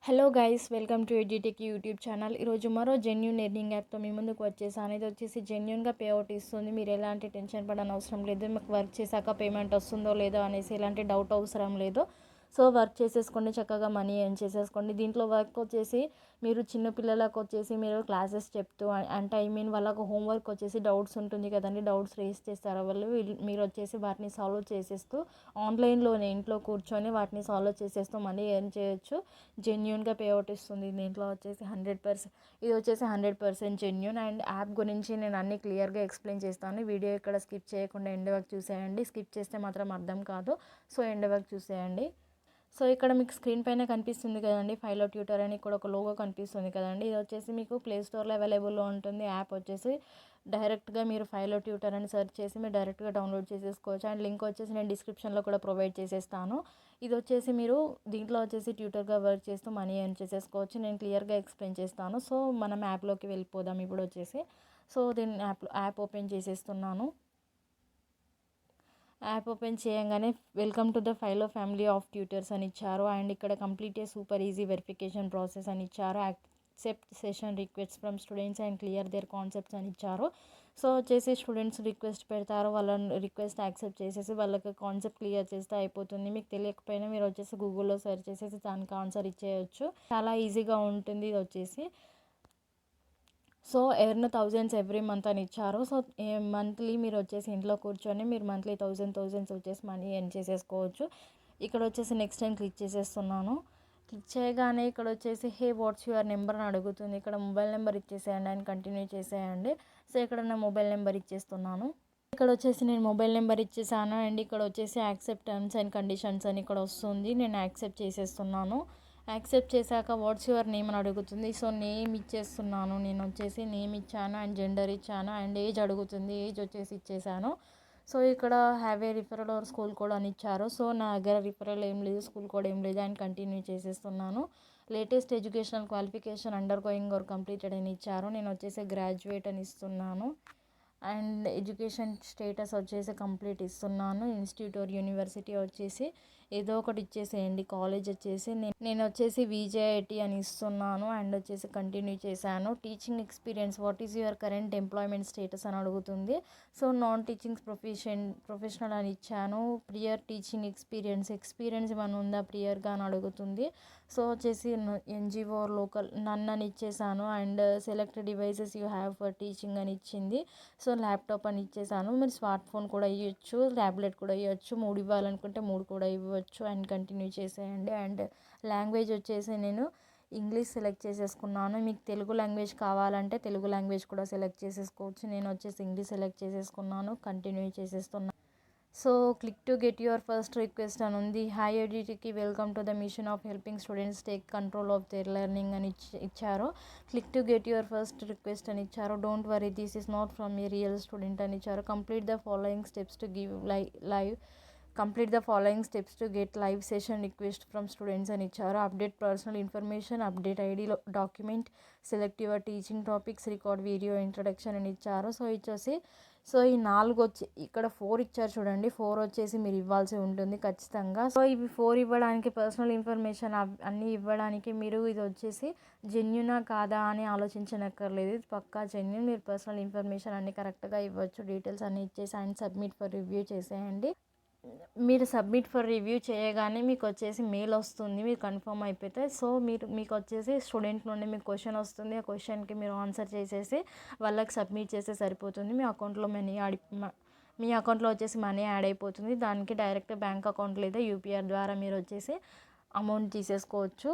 Hello guys, welcome to edu techie YouTube channel. ఈరోజు మరో genuine earning యాప్తో మీ ముందుకు వచ్చేసాను. ఇది వచ్చేసి జెన్యూన్గా పేఅవుట్ ఇస్తుంది. మీరు ఎలాంటి టెన్షన్ పడని అవసరం లేదు. మీకు వర్క్ చేశాక పేమెంట్ వస్తుందో లేదో అనేసి ఎలాంటి డౌట్ అవసరం లేదు. సో వర్క్ చేసేసుకోండి, చక్కగా మనీ ఎర్న్ చేసేసుకోండి. దీంట్లో వర్క్ వచ్చేసి మీరు చిన్నపిల్లలకు వచ్చేసి మీరు క్లాసెస్ చెప్తూ అంటే వాళ్ళకు హోంవర్క్ వచ్చేసి డౌట్స్ ఉంటుంది కదండి, డౌట్స్ రేస్ చేస్తారు వాళ్ళు. మీరు వచ్చేసి వాటిని సాల్వ్ చేసేస్తూ ఆన్లైన్లోనే ఇంట్లో కూర్చొని వాటిని సాల్వ్ చేసేస్తూ మనీ ఎర్న్ చేయొచ్చు. జెన్యూన్గా పేఅవుట్ ఇస్తుంది. దీంట్లో వచ్చేసి 100%, ఇది వచ్చేసి 100% జెన్యూన్. అండ్ యాప్ గురించి నేను అన్ని క్లియర్గా ఎక్స్ప్లెయిన్ చేస్తాను. వీడియో ఇక్కడ స్కిప్ చేయకుండా ఎండ్ వరకు చూసేయండి. స్కిప్ చేస్తే మాత్రం అర్థం కాదు. సో ఎండ్ వరకు చూసేయండి. సో ఇక్కడ మీకు స్క్రీన్ పైన కనిపిస్తుంది కదండి, ఫైలోట్యూటర్ అని ఇక్కడ ఒక లోగో కనిపిస్తుంది కదండి. ఇది వచ్చేసి మీకు ప్లేస్టోర్లో అవైలబుల్లో ఉంటుంది. యాప్ వచ్చేసి డైరెక్ట్గా మీరు ఫైలోట్యూటర్ అని సెర్చ్ చేసి మీరు డైరెక్ట్గా డౌన్లోడ్ చేసేసుకోవచ్చు. అండ్ లింక్ వచ్చేసి నేను డిస్క్రిప్షన్లో కూడా ప్రొవైడ్ చేసేస్తాను. ఇది వచ్చేసి మీరు దీంట్లో వచ్చేసి ట్యూటర్గా వర్క్ చేస్తూ మనీ ఎర్న్ చేసేసుకోవచ్చు. నేను క్లియర్గా ఎక్స్ప్లెయిన్ చేస్తాను. సో మనం యాప్లోకి వెళ్ళిపోదాం ఇప్పుడు వచ్చేసి. సో దీన్ని యాప్ ఓపెన్ చేసేస్తున్నాను. యాప్ ఓపెన్ చేయగానే welcome to the Filo family of tutors అని ఇచ్చారు. అండ్ ఇక్కడ complete a super easy verification process అని ఇచ్చారు. Accept session request from students and clear their concepts అని ఇచ్చారు. సో వచ్చేసి స్టూడెంట్స్ రిక్వెస్ట్ పెడతారు, వాళ్ళని రిక్వెస్ట్ యాక్సెప్ట్ చేసేసి వాళ్ళకి కాన్సెప్ట్ క్లియర్ చేస్తే అయిపోతుంది. మీకు తెలియకపోయినా మీరు వచ్చేసి గూగుల్లో సెర్చ్ చేసేసి దానికి ఆన్సర్ ఇచ్చేయచ్చు. చాలా ఈజీగా ఉంటుంది ఇది వచ్చేసి. So earn thousands every month అని ఇచ్చారు. సో మంత్లీ మీరు వచ్చేసి ఇంట్లో కూర్చొని మీరు మంత్లీ థౌజండ్స్ వచ్చేసి మనీ ఎర్న్ చేసేసుకోవచ్చు. ఇక్కడ వచ్చేసి నెక్స్ట్ టైం క్లిక్ చేసేస్తున్నాను. క్లిక్ చేయగానే ఇక్కడ వచ్చేసి హే వాట్స్ యువర్ నెంబర్ అని అడుగుతుంది. ఇక్కడ మొబైల్ నెంబర్ ఇచ్చేసేయండి అండ్ కంటిన్యూ చేసేయండి. సో ఇక్కడ నా మొబైల్ నెంబర్ ఇచ్చేస్తున్నాను. ఇక్కడ వచ్చేసి నేను మొబైల్ నెంబర్ ఇచ్చేసాను. అండ్ ఇక్కడ వచ్చేసి యాక్సెప్ట్ టర్మ్స్ అండ్ కండిషన్స్ అని ఇక్కడ వస్తుంది. నేను యాక్సెప్ట్ చేసేస్తున్నాను. యాక్సెప్ట్ చేశాక వాట్స్ యువర్ నేమ్ అని అడుగుతుంది. సో నేమ్ ఇచ్చేస్తున్నాను. నేను వచ్చేసి నేమ్ ఇచ్చాను అండ్ జెండర్ ఇచ్చాను అండ్ ఏజ్ అడుగుతుంది. ఏజ్ వచ్చేసి ఇచ్చేసాను. సో ఇక్కడ have a referral or school code అని ఇచ్చారు. సో నా దగ్గర రిఫరల్ ఏం లేదు, స్కూల్ కోడ్ ఏం లేదు అండ్ కంటిన్యూ చేసేస్తున్నాను. Latest educational qualification undergoing or completed అని ఇచ్చారు. నేను వచ్చేసి గ్రాడ్యుయేట్ అని ఇస్తున్నాను. అండ్ ఎడ్యుకేషన్ స్టేటస్ వచ్చేసి కంప్లీట్ ఇస్తున్నాను. ఇన్స్టిట్యూట్ ఆర్ యూనివర్సిటీ వచ్చేసి ఏదో ఒకటి ఇచ్చేసేయండి. కాలేజ్ వచ్చేసి నేను వచ్చేసి విజేఐటి అని ఇస్తున్నాను అండ్ వచ్చేసి కంటిన్యూ చేశాను. Teaching experience what is your current employment status అని అడుగుతుంది. సో నాన్ టీచింగ్ ప్రొఫెషనల్ అని ఇచ్చాను. ప్రియర్ టీచింగ్ ఎక్స్పీరియన్స్ ఏమైనా ఉందా ప్రియర్గా అని అడుగుతుంది. సో వచ్చేసి ఎన్జిఓ లోకల్ నన్ను అని ఇచ్చేసాను. And select devices you have for teaching అని ఇచ్చింది. సో ల్యాప్టాప్ అని ఇచ్చేసాను. మీరు స్మార్ట్ ఫోన్ కూడా ఇవ్వచ్చు, ట్యాబ్లెట్ కూడా ఇవ్వచ్చు, 3 ఇవ్వాలనుకుంటే 3 కూడా ఇవ్వచ్చు. అండ్ కంటిన్యూ చేసేయండి. అండ్ లాంగ్వేజ్ వచ్చేసి నేను ఇంగ్లీష్ సెలెక్ట్ చేసేసుకున్నాను. మీకు తెలుగు లాంగ్వేజ్ కావాలంటే తెలుగు లాంగ్వేజ్ కూడా సెలెక్ట్ చేసేసుకోవచ్చు. నేను వచ్చేసి ఇంగ్లీష్ సెలెక్ట్ చేసేసుకున్నాను. కంటిన్యూ చేసేస్తున్నాను. So click to get your first request అని ఉంది. Hi edu techie, welcome to the machine of helping students take control of their learning అని ఇచ్చారు. Click to get your first request అని ఇచ్చారు. Don't worry this is not from A real student అని ఇచ్చారు. Complete the following steps to give get live session request from students అని ఇచ్చారు. Update personal information, update ID document, select your teaching topics, record video introduction అని ఇచ్చారు. So ఈ 4 వచ్చి ఇక్కడ 4 ఇచ్చారు చూడండి. 4 వచ్చేసి మీరు ఇవ్వాల్సి ఉంటుంది ఖచ్చితంగా. సో ఇవి 4 ఇవ్వడానికి, పర్సనల్ ఇన్ఫర్మేషన్ అన్నీ ఇవ్వడానికి మీరు ఇది వచ్చేసి జెన్యూనా కాదా అని ఆలోచించనక్కర్లేదు. ఇది పక్కా జెన్యూన్. మీరు పర్సనల్ ఇన్ఫర్మేషన్ అన్నీ కరెక్ట్గా ఇవ్వచ్చు. డీటెయిల్స్ అన్నీ ఇచ్చేసి అండ్ సబ్మిట్ ఫర్ రివ్యూ చేసేయండి. మీరు సబ్మిట్ ఫర్ రివ్యూ చేయగానే మీకు వచ్చేసి మెయిల్ వస్తుంది మీరు కన్ఫర్మ్ అయిపోతే. సో మీకు వచ్చేసి స్టూడెంట్ నుండి మీకు క్వశ్చన్ వస్తుంది. ఆ క్వశ్చన్కి మీరు ఆన్సర్ చేసేసి వాళ్ళకి సబ్మిట్ చేస్తే సరిపోతుంది. మీ అకౌంట్లో వచ్చేసి మనీ యాడ్ అయిపోతుంది. దానికి డైరెక్ట్ బ్యాంక్ అకౌంట్ లేదా యూపీఐ ద్వారా మీరు వచ్చేసి అమౌంట్ తీసేసుకోవచ్చు.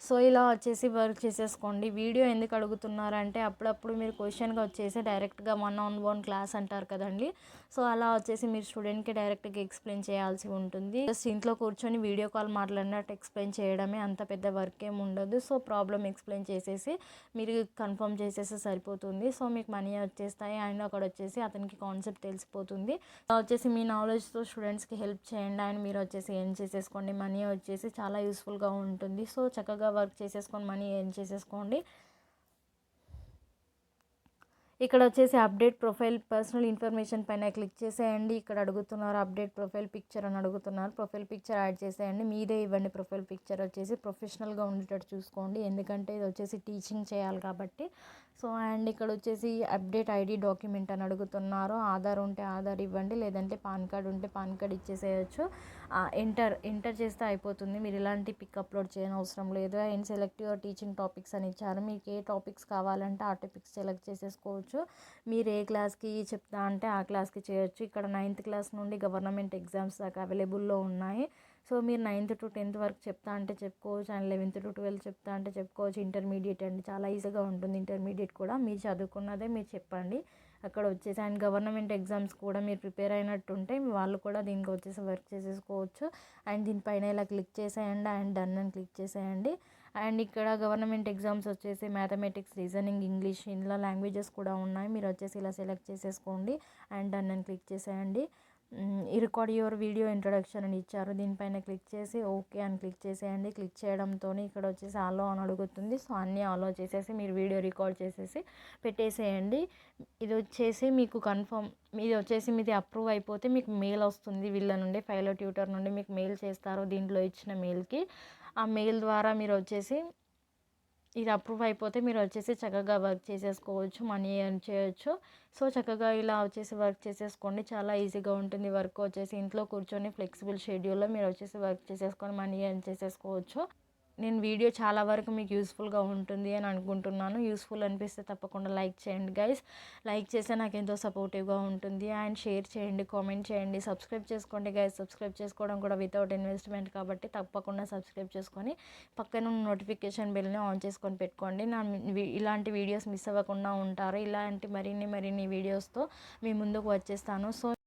సో ఇలా వచ్చేసి వర్క్ చేసేసుకోండి. వీడియో ఎందుకు అడుగుతున్నారంటే అప్పుడప్పుడు మీరు క్వశ్చన్గా వచ్చేసి డైరెక్ట్గా 1-on-1 క్లాస్ అంటారు కదండి. సో అలా వచ్చేసి మీరు స్టూడెంట్కి డైరెక్ట్గా ఎక్స్ప్లెయిన్ చేయాల్సి ఉంటుంది. జస్ట్ ఇంట్లో కూర్చొని వీడియో కాల్ మాట్లాడినట్టు ఎక్స్ప్లెయిన్ చేయడమే, అంత పెద్ద వర్క్ ఏమి ఉండదు. సో ప్రాబ్లం ఎక్స్ప్లెయిన్ చేసేసి మీరు కన్ఫర్మ్ చేసేస్తే సరిపోతుంది. సో మీకు మనీ వచ్చేస్తాయి అండ్ అక్కడ వచ్చేసి అతనికి కాన్సెప్ట్ తెలిసిపోతుంది. వచ్చేసి మీ నాలెడ్జ్తో స్టూడెంట్స్కి హెల్ప్ చేయండి అండ్ మీరు వచ్చేసి ఎర్న్ చేసేసుకోండి. మనీ వచ్చేసి చాలా యూస్ఫుల్గా ఉంటుంది. సో చక్కగా వర్క్ చేసేసుకొని మనీ ఎర్న్ చేసేసుకోండి. ఇక్కడ వచ్చేసి అప్డేట్ ప్రొఫైల్ పర్సనల్ ఇన్ఫర్మేషన్ పైన క్లిక్ చేసేయండి. ఇక్కడ అడుగుతున్నారు అప్డేట్ ప్రొఫైల్ పిక్చర్ అని అడుగుతున్నారు. ప్రొఫైల్ పిక్చర్ యాడ్ చేసేయండి. మీదే ఇవ్వండి. ప్రొఫైల్ పిక్చర్ వచ్చేసి ప్రొఫెషనల్గా ఉండేటట్టు చూసుకోండి, ఎందుకంటే ఇది వచ్చేసి టీచింగ్ చేయాలి కాబట్టి. సో అండ్ ఇక్కడ వచ్చేసి అప్డేట్ ఐడి డాక్యుమెంట్ అని అడుగుతున్నారు. ఆధార్ ఉంటే ఆధార్ ఇవ్వండి, లేదంటే పాన్ కార్డ్ ఉంటే పాన్ కార్డ్ ఇచ్చేసేయచ్చు. ఎంటర్ చేస్తే అయిపోతుంది. మీరు ఇలాంటి పిక్ అప్లోడ్ చేయని అవసరం లేదు. And select your teaching topics అని ఇచ్చారు. మీకు ఏ టాపిక్స్ కావాలంటే ఆ టాపిక్స్ సెలెక్ట్ చేసేసుకోవచ్చు. మీరు ఏ క్లాస్కి చెప్తా అంటే ఆ క్లాస్కి చేయొచ్చు. ఇక్కడ 9th క్లాస్ నుండి గవర్నమెంట్ ఎగ్జామ్స్ దాకా అవైలబుల్లో ఉన్నాయి. సో మీరు 9th to 10th వరకు చెప్తా అంటే చెప్పుకోవచ్చు. అండ్ 11th to 12th చెప్తా అంటే చెప్పుకోవచ్చు. ఇంటర్మీడియట్ అండి, చాలా ఈజీగా ఉంటుంది ఇంటర్మీడియట్ కూడా. మీరు చదువుకున్నదే మీరు చెప్పండి అక్కడ వచ్చేసి. అండ్ గవర్నమెంట్ ఎగ్జామ్స్ కూడా మీరు ప్రిపేర్ అయినట్టుంటే వాళ్ళు కూడా దీనికి వచ్చేసి వర్క్ చేసేసుకోవచ్చు. అండ్ దీనిపైన ఇలా క్లిక్ చేసేయండి అండ్ డన్ అని క్లిక్ చేసేయండి. అండ్ ఇక్కడ గవర్నమెంట్ ఎగ్జామ్స్ వచ్చేసి మ్యాథమెటిక్స్, రీజనింగ్, ఇంగ్లీష్ ఇలా లాంగ్వేజెస్ కూడా ఉన్నాయి. మీరు వచ్చేసి ఇలా సెలెక్ట్ చేసేసుకోండి అండ్ డన్ అని క్లిక్ చేసేయండి. ఈ రికార్డ్ యువర్ వీడియో ఇంట్రొడక్షన్ అని ఇచ్చారు. దీనిపైన క్లిక్ చేసి ఓకే అని క్లిక్ చేసేయండి. క్లిక్ చేయడంతో ఇక్కడ వచ్చేసి అలో అని అడుగుతుంది. సో అన్నీ అలో చేసేసి మీరు వీడియో రికార్డ్ చేసేసి పెట్టేసేయండి. ఇది వచ్చేసి మీకు కన్ఫర్మ్, ఇది వచ్చేసి మీది అప్రూవ్ అయిపోతే మీకు మెయిల్ వస్తుంది వీళ్ళ నుండి, ఫైలోట్యూటర్ నుండి మీకు మెయిల్ చేస్తారు. దీంట్లో ఇచ్చిన మెయిల్కి, ఆ మెయిల్ ద్వారా మీరు వచ్చేసి ఇది అప్రూవ్ అయిపోతే మీరు వచ్చేసి చక్కగా వర్క్ చేసేసుకోవచ్చు, మనీ ఎర్న్ చేయొచ్చు. సో చక్కగా ఇలా వచ్చేసి వర్క్ చేసేసుకోండి, చాలా ఈజీగా ఉంటుంది. వర్క్ వచ్చేసి ఇంట్లో కూర్చొని ఫ్లెక్సిబుల్ షెడ్యూల్లో మీరు వచ్చేసి వర్క్ చేసేసుకొని మనీ ఎర్న్ చేసేసుకోవచ్చు. నేను వీడియో చాలా వరకు మీకు యూస్ఫుల్గా ఉంటుంది అని అనుకుంటున్నాను. యూస్ఫుల్ అనిపిస్తే తప్పకుండా లైక్ చేయండి గైస్. లైక్ చేస్తే నాకు ఎంతో సపోర్టివ్గా ఉంటుంది. అండ్ షేర్ చేయండి, కామెంట్ చేయండి, సబ్స్క్రైబ్ చేసుకోండి గైస్. సబ్స్క్రైబ్ చేసుకోవడం కూడా వితౌట్ ఇన్వెస్ట్మెంట్ కాబట్టి తప్పకుండా సబ్స్క్రైబ్ చేసుకొని పక్కన నోటిఫికేషన్ బెల్ని ఆన్ చేసుకొని పెట్టుకోండి. ఇలాంటి వీడియోస్ మిస్ అవ్వకుండా ఉంటారు. ఇలాంటి మరిన్ని వీడియోస్తో మీ ముందుకు వచ్చేస్తాను. సో